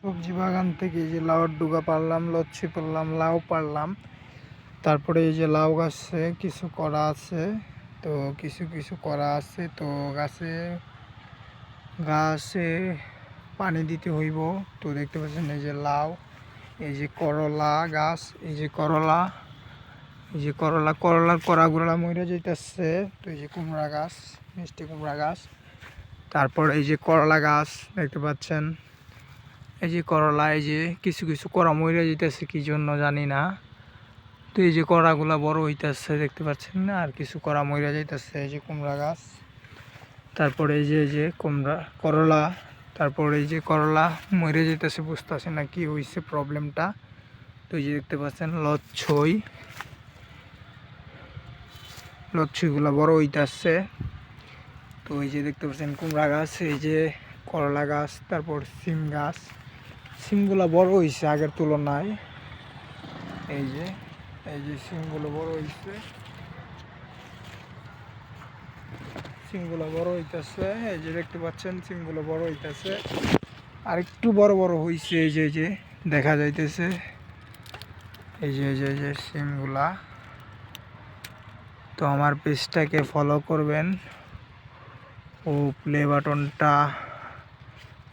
সবজি বাগান থেকে এই যে লাউয়ের ডুগা পারলাম, লচ্ছি পারলাম, লাউ পারলাম। তারপরে এই যে লাউ গাছে কিছু করা আছে, তো কিছু করা আছে। তো গাছে পানি দিতে হইব। তো দেখতে পাচ্ছেন এই যে লাউ, এই যে করলা গাছ, এই যে করলার কড়াগুলা মরে যাইতেছে। তো এই যে কুমড়া গাছ, মিষ্টি কুমড়া গাছ। তারপর এই যে করলা গাছ দেখতে পাচ্ছেন, এই যে করলা, এই যে কিছু কড়া মরে যেতেছে কি জন্য জানি না। তো এই যে কড়াগুলা বড় হইতেছে দেখতে পাচ্ছেন না, আর কিছু কড়া মরে যাইতেছে। এই যে কুমড়া গাছ, তারপরে এই যে করলা, তারপর এই যে করলা মরে যেতেছে, বুঝতেছে না কি হয়েছে প্রবলেমটা। তো এই যে দেখতে পাচ্ছেন লচ্ছিগুলা বড় হইতেছে। তো এই যে দেখতে পাচ্ছেন কুমড়া গাছ, এই যে করলা গাছ, তারপর সিম গাছ। সিমগুলা বড় হয়েছে আগের তুলনায়। এই যে সিমগুলো বড় হয়েছে, সিমগুলো বড় হইতেছে। এই যে দেখতে পাচ্ছেন সিমগুলো বড় হইতেছে, আর একটু বড় হয়েছে। এই যে দেখা যাইতেছে, এই যে সিমগুলা। তো আমার পেজটাকে ফলো করবেন ও প্লে বাটনটা।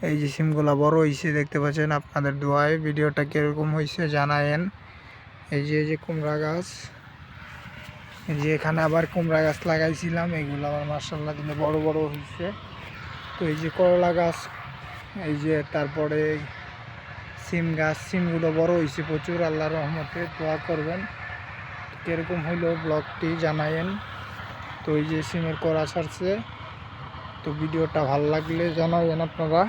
এই যে সিমগুলা বড় হয়েছে দেখতে পাচ্ছেন, আপনাদের দোয়ায়। ভিডিওটা কীরকম হয়েছে জানায়েন। এই যে কুমড়া গাছ, এই যে এখানে আবার কুমড়া গাছ লাগাইছিলাম, এগুলো আবার মাশাআল্লাহ দিলে বড় হয়েছে। তো এই যে করলা গাছ, এই যে তারপরে সিম গাছ, সিমগুলো বড় হয়েছে প্রচুর, আল্লাহর রহমতে। দোয়া করবেন। কীরকম হইলো ব্লগটি জানায়েন। তো এই যে সিমের কড়া ছাড়ছে। তো ভিডিওটা ভালো লাগলে জানাবেন আপনারা।